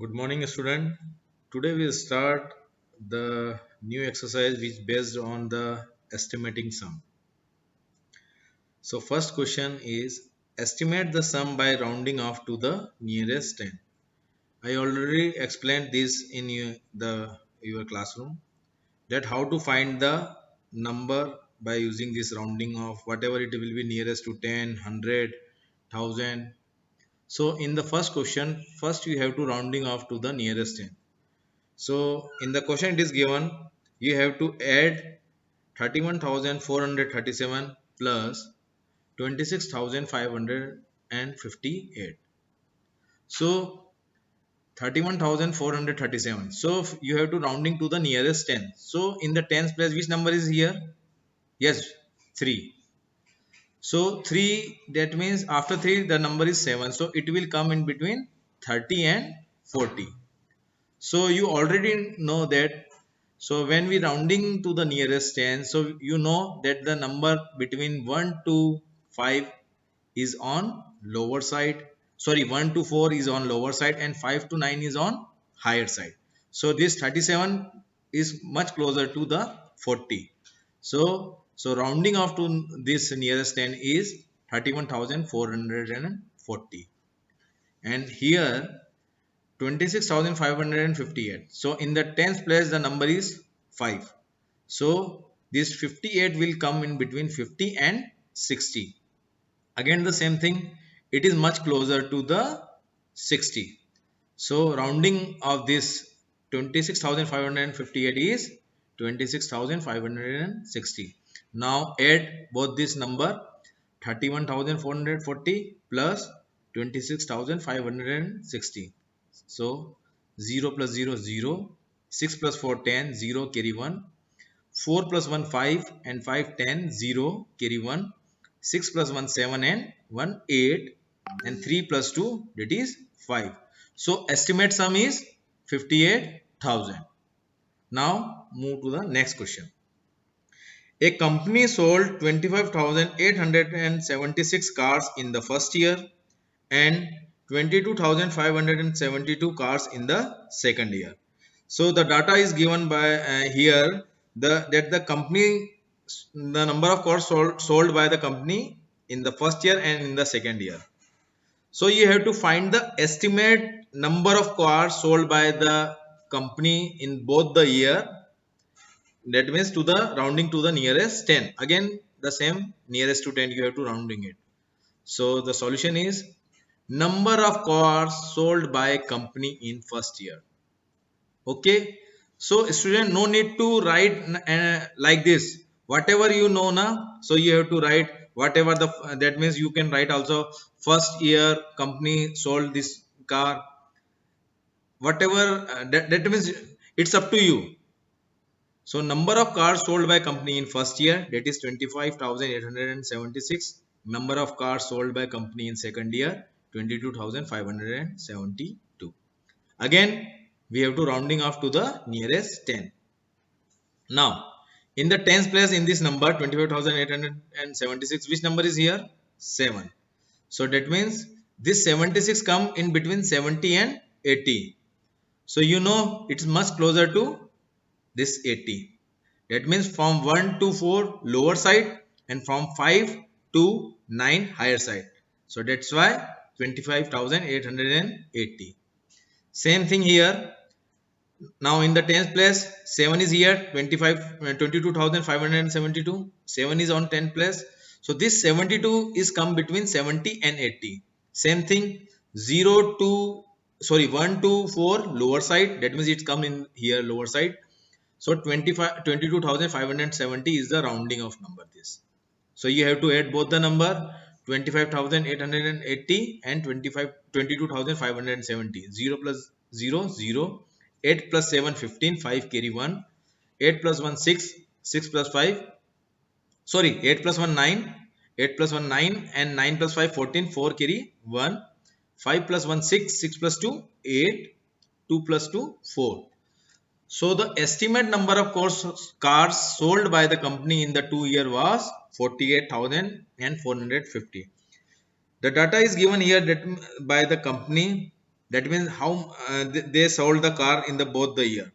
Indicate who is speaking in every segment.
Speaker 1: Good morning, student. Today we start the new exercise which based on the estimating sum. So first question is estimate the sum by rounding off to the nearest 10. I already explained this in your classroom that how to find the number by using this rounding off whatever it will be nearest to 10, 100, 1000. So in the first question, first you have to rounding off to the nearest 10. So in the question it is given you have to add 31,437 plus 26,558. So 31,437. So you have to rounding to the nearest 10. So in the tens place which number is here? Yes, 3. So 3 that means after 3 the number is 7. So it will come in between 30 and 40. So you already know that. So when we rounding to the nearest 10, so you know that the number between 1 to 5 is on lower side. Sorry, 1 to 4 is on lower side and 5 to 9 is on higher side. So this 37 is much closer to the 40. So rounding off to this nearest 10 is 31,440. And here 26,558. So in the tens place the number is 5. So this 58 will come in between 50 and 60. Again the same thing, it is much closer to the 60. So rounding of this 26,558 is 26,560. Now add both this number 31,440 plus 26,560. So 0 plus 0 0, 6 plus 4 10, 0 carry 1, 4 plus 1 5 and 5 10, 0 carry 1, 6 plus 1 7 and 1 8 and 3 plus 2 that is 5. So estimate sum is 58,000. Now move to the next question. A company sold 25,876 cars in the first year and 22,572 cars in the second year. So the data is given by here that the number of cars sold by the company in the first year and in the second year. So you have to find the estimate number of cars sold by the company in both the year. That means to the rounding to the nearest 10. Again the same nearest to 10 you have to rounding it. So the solution is number of cars sold by company in first year. Okay, so student no need to write like this whatever you know now. So you have to write whatever the that means you can write also first year company sold this car whatever that means it's up to you. So number of cars sold by company in first year that is 25,876. Number of cars sold by company in second year 22,572. Again we have to rounding off to the nearest 10. Now in the tens place in this number 25,876 which number is here? 7. So that means this 76 come in between 70 and 80. So you know it's much closer to this 80. That means from 1 to 4 lower side and from 5 to 9 higher side. So that's why 25,880. Same thing here. Now in the 10th place 7 is here 22,572. 7 is on 10th place. So this 72 is come between 70 and 80. Same thing 0 to 1 to 4 lower side, that means it's come in here lower side. So 22,570 is the rounding of number this. So you have to add both the number 25,880 and 22,570. 0 plus 0 0, 8 plus 7 15, 5 carry 1, 8 plus 1 6, 6 plus 5 sorry 8 plus 1 9, 8 plus 1 9 and 9 plus 5 14, 4 carry 1, 5 plus 1 6, 6 plus 2 8, 2 plus 2 4. So the estimate number of cars sold by the company in the 2 year was 48,450. The data is given here that by the company That means how they sold the car in the both the year.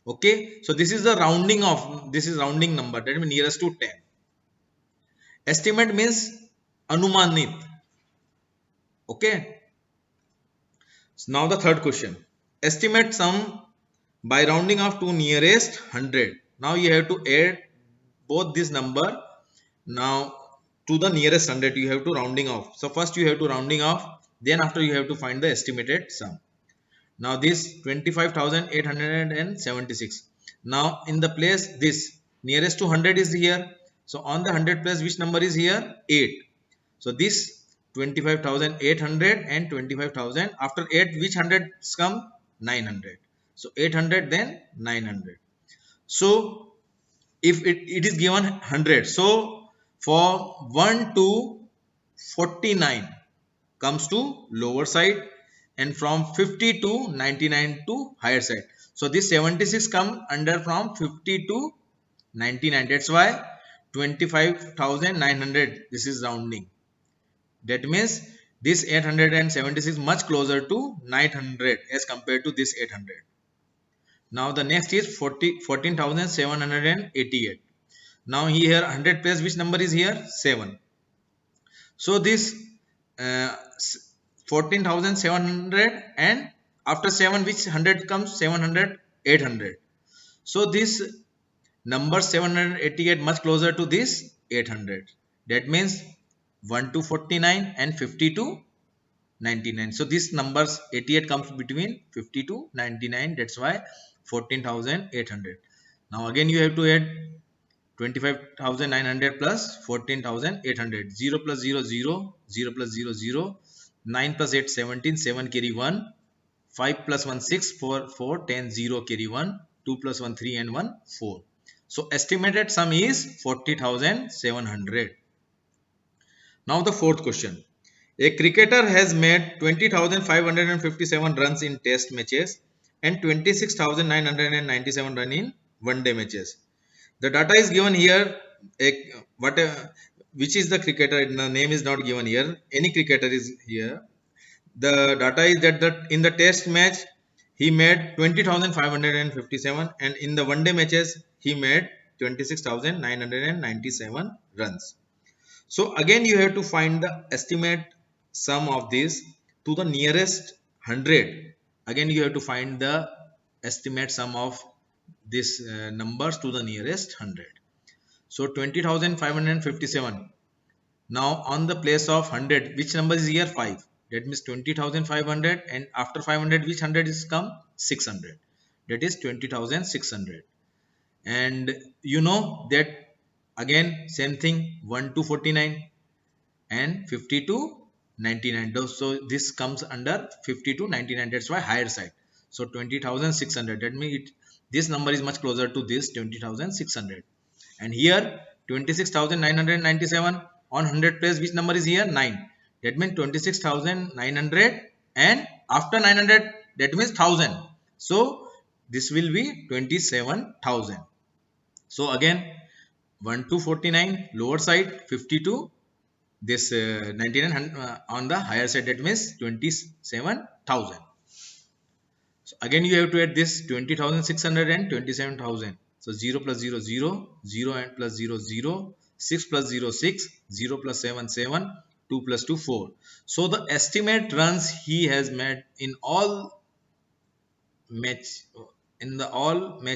Speaker 1: Okay, so this is the rounding of, this is rounding number, that means nearest to 10. Estimate means anumanit. Okay, so now the third question, estimate sum by rounding off to nearest 100. Now you have to add both this number now to the nearest 100, you have to rounding off. So first you have to rounding off, then after you have to find the estimated sum. Now this 25,876. Now in the place this nearest to 100 is here. So on the 100 place which number is here? 8. So this 25,800 and 25,000. After 8 which hundreds come? 900. So 800 then 900. So if it is given 100. So for 1 to 49 comes to lower side, and from 50 to 99 to higher side. So this 76 come under from 50 to 99. That's why 25,900 this is rounding. That means this 876 much closer to 900 as compared to this 800. Now the next is 14,788. Now here 100 place which number is here? 7. So this 14,700, and after 7 which 100 comes? 700, 800. So this number 788 much closer to this 800. That means 1 to 49 and 50 to 99. So this numbers 88 comes between 50 to 99. That's why 14,800. Now again you have to add 25,900 plus 14,800. 0 plus 0 0, 0 plus 0 0, 9 plus 8 17, 7 carry 1, 5 plus 1 6, 4 4, 10 0 carry 1, 2 plus 1 3 and 1 4. So estimated sum is 40,700. Now the fourth question. A cricketer has made 20,557 runs in test matches and 26,997 runs in one-day matches. The data is given here. Which is the cricketer? The name is not given here. Any cricketer is here. The data is that in the test match he made 20,557, and in the one-day matches he made 26,997 runs. So again you have to find the estimate sum of this to the nearest 100. Again you have to find the estimate sum of this numbers to the nearest 100. So 20,557. Now on the place of 100 which number is here? 5. That means 20,500, and after 500 which 100 is come? 600. That is 20,600. And you know that again same thing, 1 to 49 and 50 to 99. So this comes under 50 to 99. That's why higher side. So 20,600. That means this number is much closer to this 20,600. And here 26,997 on 100 place which number is here? 9. That means 26,900, and after 900 that means 1000. So this will be 27,000. So again 1 to 49 lower side, 50 to this 99 on the higher side, that means 27,000. So again you have to add this 20,600 and 27,000. So 0 plus 0 0, 0 and plus 0 0, 6 plus 0 6, 0 plus 7 7, 2 plus 2 4. So the estimate runs he has made in all match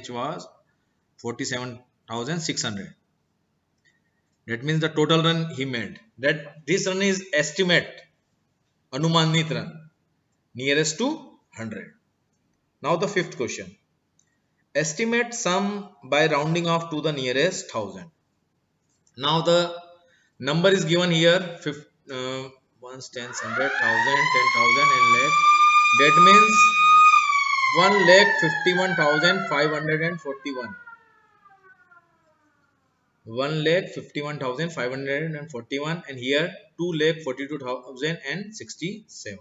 Speaker 1: was 47,600. That means the total run he made. That this run is estimate, anumanit run, nearest to 100. Now the fifth question. Estimate sum by rounding off to the nearest 1000. Now the number is given here, ones, tens, 100, 1000, 10,000 and lakh. That means 1,51,541. 1,51,541, and here 2,42,067.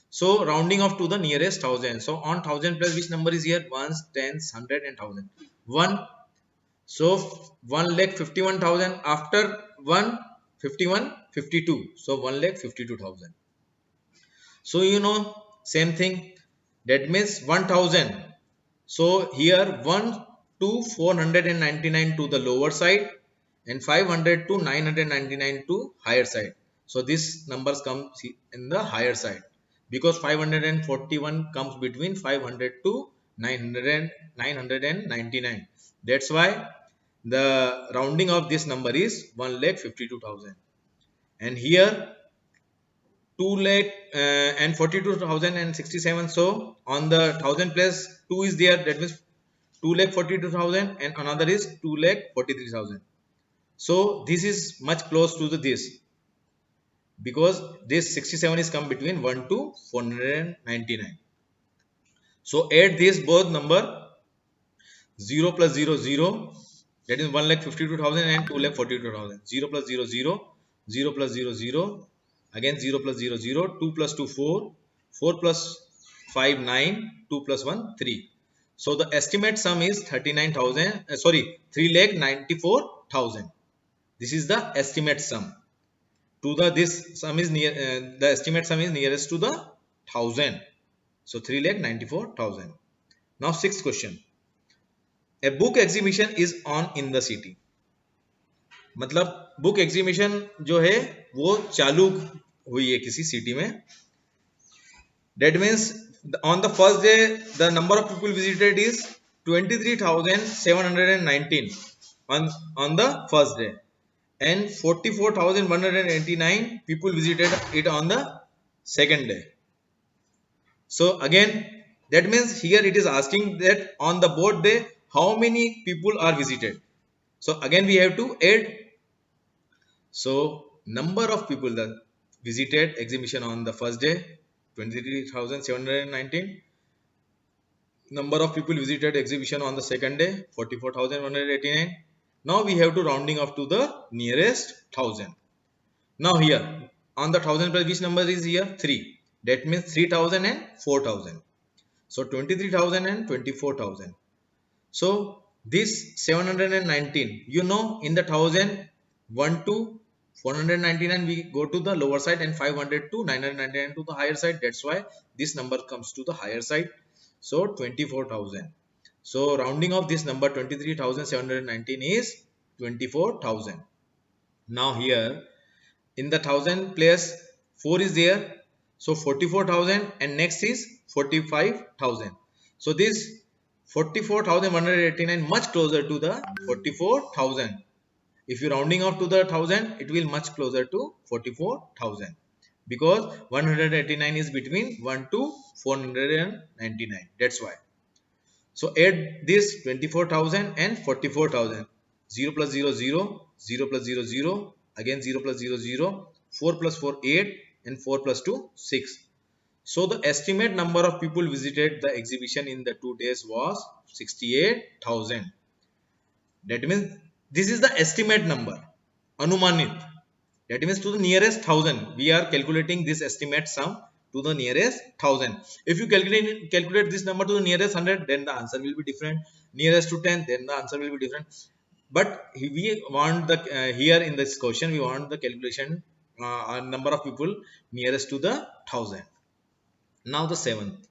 Speaker 1: So rounding off to the nearest 1000. So on 1000 plus which number is here? Ones, tens, 100 and 1000. 1. So 1,51,000. After 1, 51, 52. So 1,52,000. So you know same thing, that means 1000. So here 1 to 499 to the lower side and 500 to 999 to higher side. So this numbers comes in the higher side because 541 comes between 500 to 999. That's why the rounding of this number is 1,52,000. And here 2 lakh and 42,067. So on the 1000 place 2 is there, that means 2,42,000, and another is 2,43,000. So this is much close to this because this 67 is come between 1 to 499. So add this both number 0 plus 0 0, that is 1,52,000 and 2,42,000. 0 plus 0 0, 0 plus 0 0, again 0 plus 0 0, 2 plus 2 4, 4 plus 5 9, 2 plus 1 3. So the estimate sum is 39,000, 3,94,000. This is the estimate sum. To the this sum is near, the estimate sum is nearest to the 1000. So 3,94,000. Now sixth question. A book exhibition is on in the city. मतलब book exhibition जो है वो चालू हुई है किसी city में. That means on the first day the number of people visited is 23,719 on the first day, and 44,189 people visited it on the second day. So again, that means here it is asking that on the both day how many people are visited. So again we have to add. So number of people that visited exhibition on the first day 23,719. Number of people visited exhibition on the second day 44,189. Now we have to rounding off to the nearest 1000. Now here on the 1000 plus which number is here? 3. That means 3,000 and 4,000. So 23,000 and 24,000. So this 719, you know, in the 1000 1 to 499 we go to the lower side and 500 to 999 to the higher side. That's why this number comes to the higher side. So 24,000. So rounding of this number 23,719 is 24,000. Now here in the 1000 place 4 is there, so 44,000, and next is 45,000. So this 44,189 much closer to the 44,000. If you rounding off to the 1000, it will much closer to 44,000 because 189 is between 1 to 499. That's why. So add this 24,000 and 44,000. 0 plus 0 0, 0 plus 0 0, again 0 plus 0 0, 4 plus 4 8, and 4 plus 2 6. So the estimate number of people visited the exhibition in the 2 days was 68,000. That means this is the estimate number, anumanit. That means to the nearest 1000 we are calculating this estimate sum to the nearest 1000. If you calculate this number to the nearest 100, then the answer will be different. Nearest to 10, then the answer will be different. But we want the here in this question we want the calculation number of people nearest to the 1000. Now the seventh.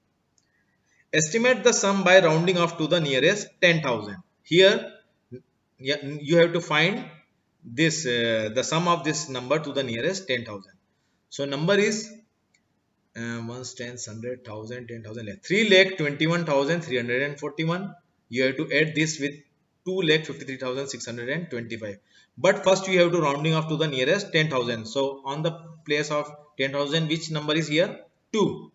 Speaker 1: Estimate the sum by rounding off to the nearest 10,000. Here you have to find this the sum of this number to the nearest 10,000. So number is 1 10 100 1000 10,000 3,21,341. You have to add this with 2,53,625. But first you have to rounding off to the nearest 10,000. So on the place of 10,000 which number is here? 2.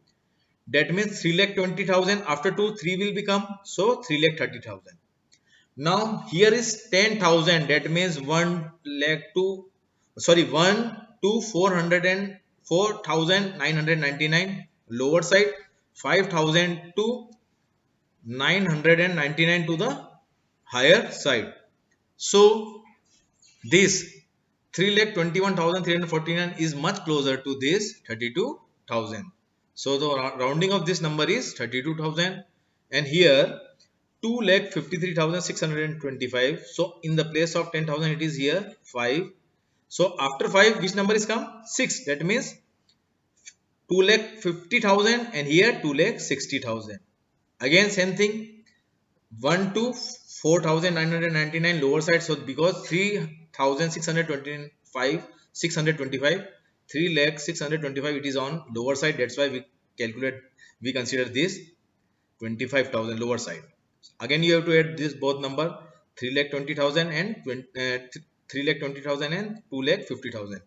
Speaker 1: That means 3,20,000. After 2 3 will become, so 3,30,000. Now here is 10,000. That means 1 to 4,999 lower side, 5,000 to 999 to the higher side. So this 3,21,349 is much closer to this 32,000. So the rounding of this number is 32,000, and here 2,53,625. So in the place of 10,000 it is here 5. So after 5 which number is come? 6. That means 2,50,000 and here 2,60,000. Again same thing, 1 to 4,999 lower side. So because 3,625, 625, 3,625 it is on lower side. That's why we consider this 25,000 lower side. Again you have to add this both number, 3,20,000 and 3,20,000 and 2,50,000.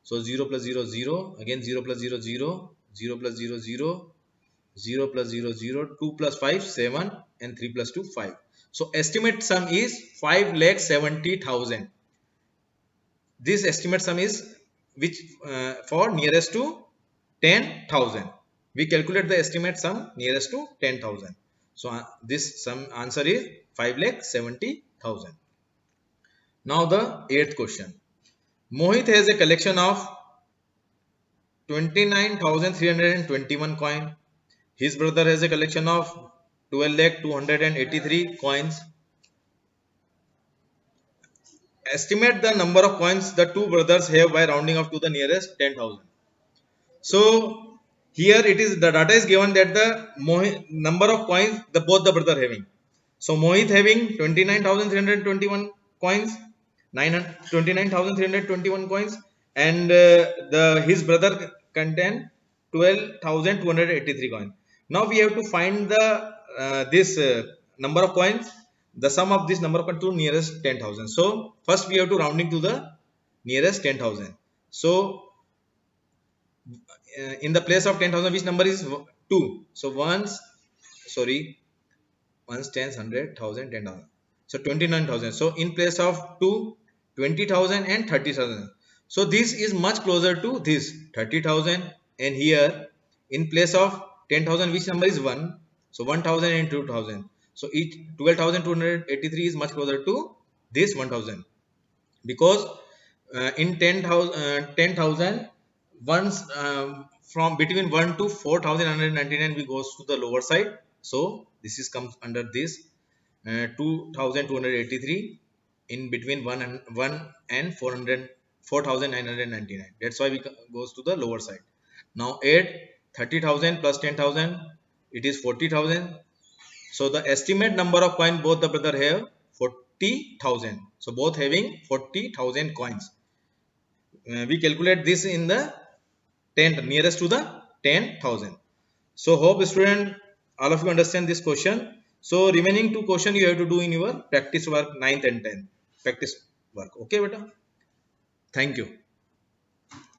Speaker 1: So 0 plus 0 0, again 0 plus 0 0, 0 plus 0 0, 0 plus 0 0, 2 plus 5 7 and 3 plus 2 5. So estimate sum is 5,70,000. This estimate sum is which for nearest to 10,000. We calculate the estimate sum nearest to 10,000. So this sum answer is 5,70,000. Now the eighth question. Mohit has a collection of 29,321 coin. His brother has a collection of 12,283 coins. Estimate the number of coins the two brothers have by rounding off to the nearest 10,000. So here it is, the data is given that the number of coins the both the brother having. So Mohit having 29,321 coins, 29,321 coins, and his brother contain 12,283 coins. Now we have to find the this number of coins, the sum of this number of coins to nearest 10,000. So first we have to rounding to the nearest 10,000. So in the place of 10,000, which number is 2? So ones, sorry, ones, tens, 100,000, 10,000. So 29,000. So in place of 2, 20,000 and 30,000. So this is much closer to this 30,000, and here in place of 10,000, which number is 1? So 1,000 and 2,000. So each 12,283 is much closer to this 1,000, because in 10,000 once from between 1 to 4,199 we goes to the lower side. So this is comes under this 2,283 in between 1 and 4,999. That's why we goes to the lower side. Now add 30,000 plus 10,000, it is 40,000. So the estimate number of coin both the brother have 40,000. So both having 40,000 coins. We calculate this in the 10 nearest to the 10,000. So hope student all of you understand this question. So remaining two question you have to do in your practice work 9th and 10th practice work. Okay beta, thank you.